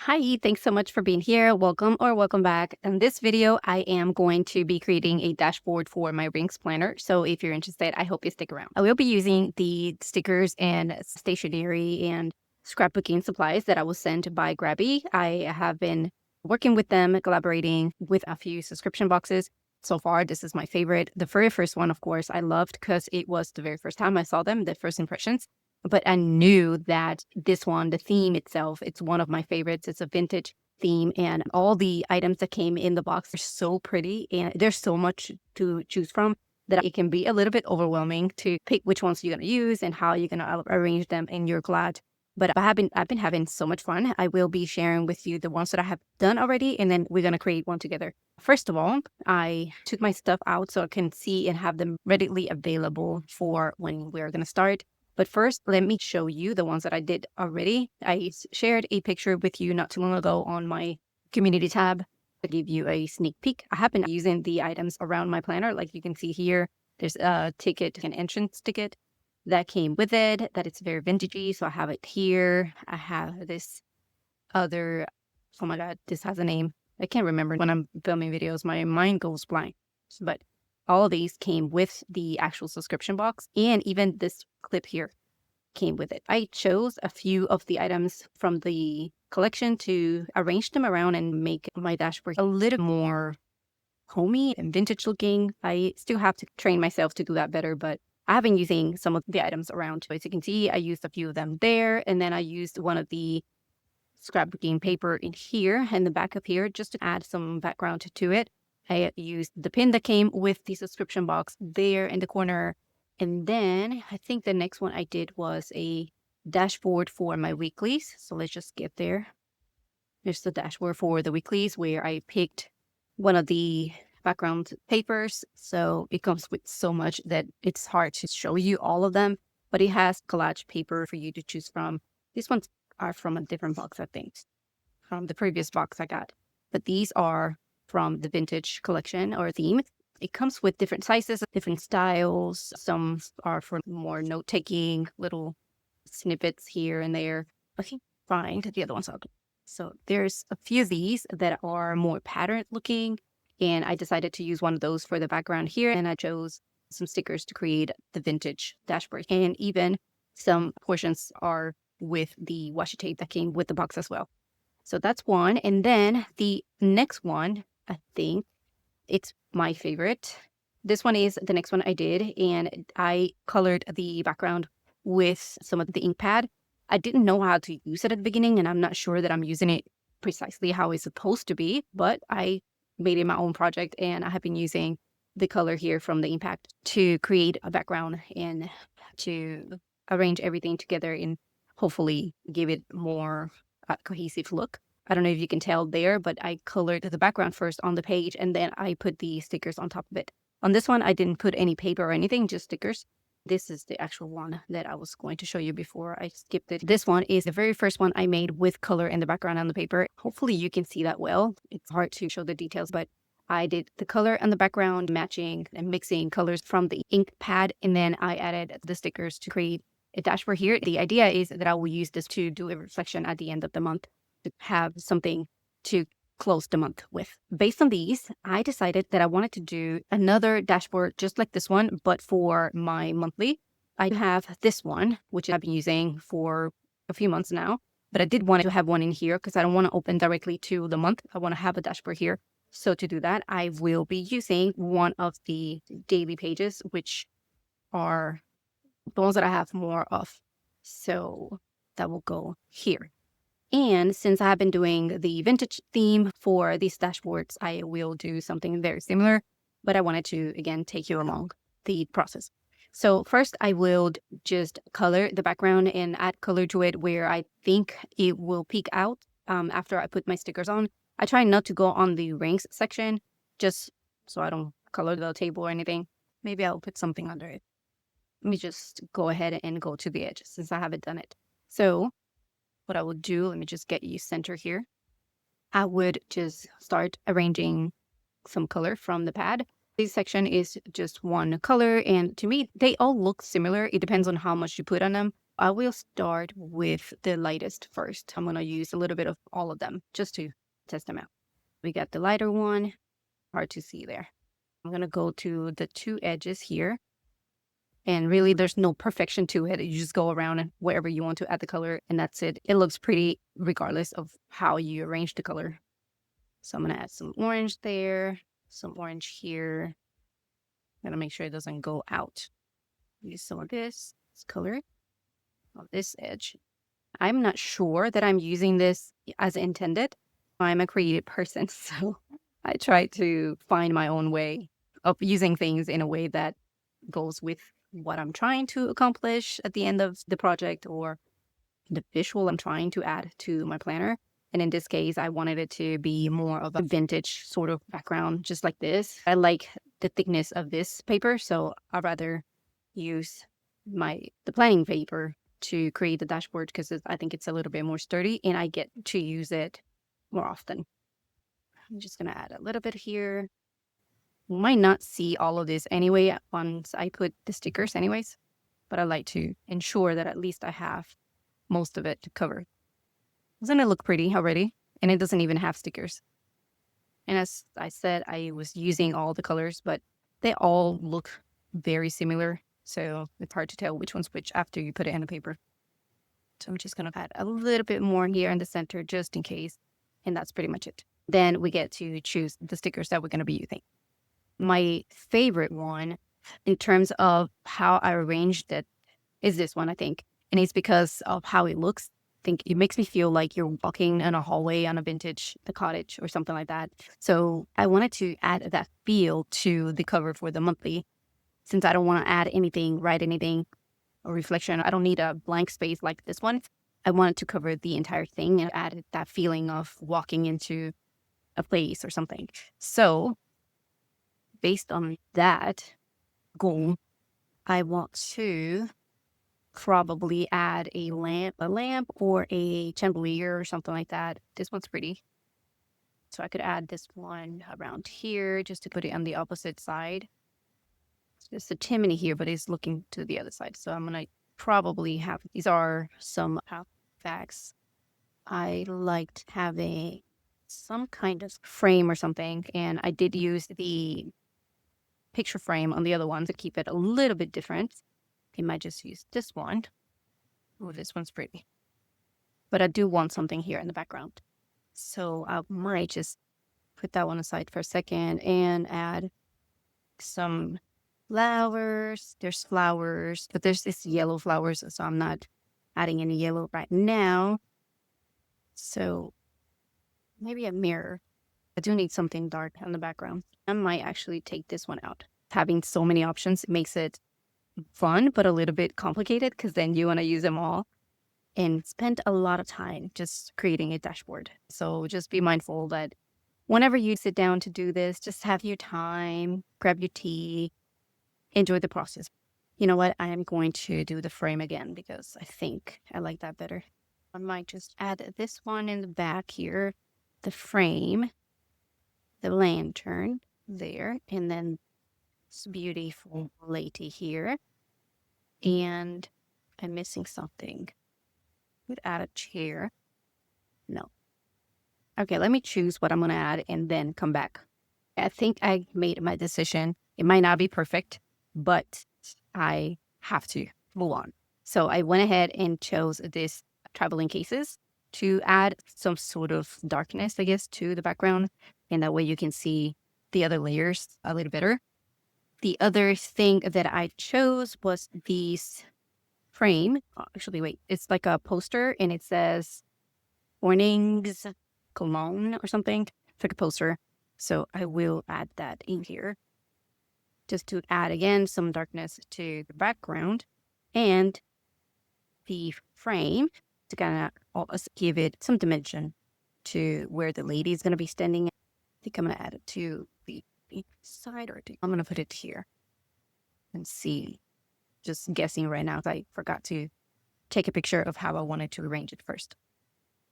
Hi, thanks so much for being here. Welcome or welcome back. In this video, I am going to be creating a dashboard for my rings planner. So if you're interested, I hope you stick around. I will be using the stickers and stationery and scrapbooking supplies that I was sent by Grabie. I have been working with them, collaborating with a few subscription boxes. So far, this is my favorite. The very first one, of course, I loved because it was the very first time I saw them, the first impressions. But I knew that this one, the theme itself, it's one of my favorites. It's a vintage theme, and all the items that came in the box are so pretty, and there's so much to choose from that it can be a little bit overwhelming to pick which ones you're going to use and how you're going to arrange them in your collage. But I've been having so much fun. I will be sharing with you the ones that I have done already, and then we're going to create one together. First of all, I took my stuff out so I can see and have them readily available for when we're going to start. But first, let me show you the ones that I did already. I shared a picture with you not too long ago on my community tab to give you a sneak peek. I have been using the items around my planner. Like you can see here, there's a ticket, an entrance ticket that came with it, that it's very vintagey. So I have it here. I have this other, oh my God, this has a name. I can't remember when I'm filming videos. My mind goes blank. But all of these came with the actual subscription box, and even this clip here came with it. I chose a few of the items from the collection to arrange them around and make my dashboard a little more homey and vintage looking. I still have to train myself to do that better, but I have been using some of the items around. As you can see, I used a few of them there, and then I used one of the scrapbooking paper in here and the back up here just to add some background to it. I used the pin that came with the subscription box there in the corner. And then I think the next one I did was a dashboard for my weeklies. So let's just get there. There's the dashboard for the weeklies where I picked one of the background papers. So it comes with so much that it's hard to show you all of them, but it has collage paper for you to choose from. These ones are from a different box, I think, from the previous box I got. But these are from the vintage collection or theme. It comes with different sizes, different styles. Some are for more note-taking, little snippets here and there. I can find the other ones out. So there's a few of these that are more patterned looking, and I decided to use one of those for the background here, and I chose some stickers to create the vintage dashboard. And even some portions are with the washi tape that came with the box as well. So that's one. And then the next one, I think it's my favorite. This one is the next one I did, and I colored the background with some of the ink pad. I didn't know how to use it at the beginning, and I'm not sure that I'm using it precisely how it's supposed to be, but I made it my own project, and I have been using the color here from the impact to create a background and to arrange everything together and hopefully give it more cohesive look. I don't know if you can tell there, but I colored the background first on the page, and then I put the stickers on top of it. On this one, I didn't put any paper or anything, just stickers. This is the actual one that I was going to show you before I skipped it. This one is the very first one I made with color in the background on the paper. Hopefully you can see that well. It's hard to show the details, but I did the color on the background, matching and mixing colors from the ink pad, and then I added the stickers to create a dashboard here. The idea is that I will use this to do a reflection at the end of the month, to have something to close the month with. Based on these, I decided that I wanted to do another dashboard just like this one, but for my monthly. I have this one, which I've been using for a few months now, but I did want to have one in here because I don't want to open directly to the month. I want to have a dashboard here. So to do that, I will be using one of the daily pages, which are the ones that I have more of. So that will go here. And since I have been doing the vintage theme for these dashboards, I will do something very similar, but I wanted to, again, take you along the process. So first I will just color the background and add color to it where I think it will peek out after I put my stickers on. I try not to go on the rings section, just so I don't color the table or anything. Maybe I'll put something under it. Let me just go ahead and go to the edge since I haven't done it. So what I would do, let me just get you center here. I would just start arranging some color from the pad. This section is just one color, and to me, they all look similar. It depends on how much you put on them. I will start with the lightest first. I'm going to use a little bit of all of them just to test them out. We got the lighter one, hard to see there. I'm going to go to the two edges here. And really, there's no perfection to it. You just go around and wherever you want to add the color, and that's it. It looks pretty regardless of how you arrange the color. So I'm going to add some orange there, some orange here. I'm going to make sure it doesn't go out. Use some of this color on this edge. I'm not sure that I'm using this as intended. I'm a creative person, so I try to find my own way of using things in a way that goes with what I'm trying to accomplish at the end of the project or the visual I'm trying to add to my planner. And in this case, I wanted it to be more of a vintage sort of background, just like this. I like the thickness of this paper, so I'd rather use the planning paper to create the dashboard because I think it's a little bit more sturdy and I get to use it more often. I'm just going to add a little bit here. You might not see all of this anyway once I put the stickers anyways, but I like to ensure that at least I have most of it covered. Doesn't it look pretty already? And it doesn't even have stickers. And as I said, I was using all the colors, but they all look very similar. So it's hard to tell which one's which after you put it in the paper. So I'm just going to add a little bit more here in the center just in case. And that's pretty much it. Then we get to choose the stickers that we're going to be using. My favorite one in terms of how I arranged it is this one, I think. And it's because of how it looks. I think it makes me feel like you're walking in a hallway on the cottage or something like that. So I wanted to add that feel to the cover for the monthly. Since I don't want to add anything, write anything, or reflection, I don't need a blank space like this one. I wanted to cover the entire thing and add that feeling of walking into a place or something. So based on that goal, I want to probably add a lamp or a chandelier or something like that. This one's pretty. So I could add this one around here just to put it on the opposite side. It's a chimney here, but it's looking to the other side. So I'm going to probably have, these are some facts. I liked having some kind of frame or something. And I did use the picture frame on the other one to keep it a little bit different. I might just use this one. Oh, this one's pretty. But I do want something here in the background. So I might just put that one aside for a second and add some flowers. There's flowers, but there's this yellow flowers, so I'm not adding any yellow right now. So maybe a mirror. I do need something dark on the background. I might actually take this one out. Having so many options makes it fun, but a little bit complicated because then you want to use them all and spend a lot of time just creating a dashboard. So just be mindful that whenever you sit down to do this, just have your time, grab your tea, enjoy the process. You know what? I am going to do the frame again because I think I like that better. I might just add this one in the back here, the frame, the lantern there, and then this beautiful lady here. And I'm missing something. Would add a chair. No. Okay, let me choose what I'm going to add and then come back. I think I made my decision. It might not be perfect, but I have to move on. So I went ahead and chose this traveling cases to add some sort of darkness, I guess, to the background. And that way you can see the other layers a little better. The other thing that I chose was these frame. Actually, wait, it's like a poster and it says Mornings Cologne or something. It's like a poster. So I will add that in here just to add again some darkness to the background and the frame to kind of give it some dimension to where the lady is going to be standing. I think I'm going to add it to the side or I'm going to put it here and see. Just guessing right now. I forgot to take a picture of how I wanted to arrange it first.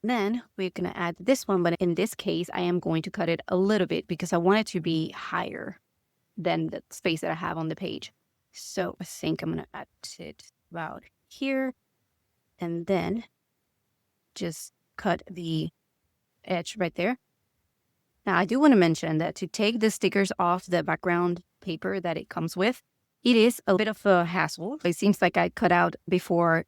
Then we're going to add this one, but in this case, I am going to cut it a little bit because I want it to be higher than the space that I have on the page. So I think I'm going to add it about here. and then just cut the edge right there. Now, I do want to mention that to take the stickers off the background paper that it comes with, it is a bit of a hassle. It seems like I cut out before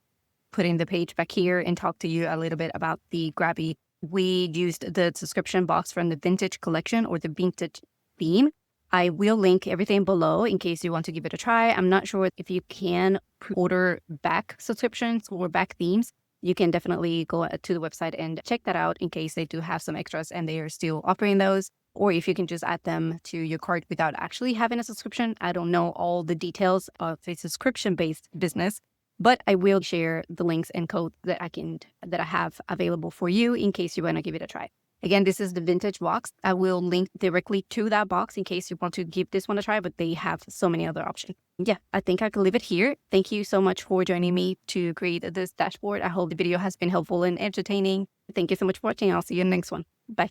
putting the page back here and talk to you a little bit about the Grabie. We used the subscription box from the vintage collection or the vintage theme. I will link everything below in case you want to give it a try. I'm not sure if you can order back subscriptions or back themes. You can definitely go to the website and check that out in case they do have some extras and they are still offering those. Or if you can just add them to your cart without actually having a subscription. I don't know all the details of a subscription-based business, but I will share the links and code that I have available for you in case you want to give it a try. Again, this is the vintage box. I will link directly to that box in case you want to give this one a try, but they have so many other options. Yeah, I think I could leave it here. Thank you so much for joining me to create this dashboard. I hope the video has been helpful and entertaining. Thank you so much for watching. I'll see you in the next one. Bye.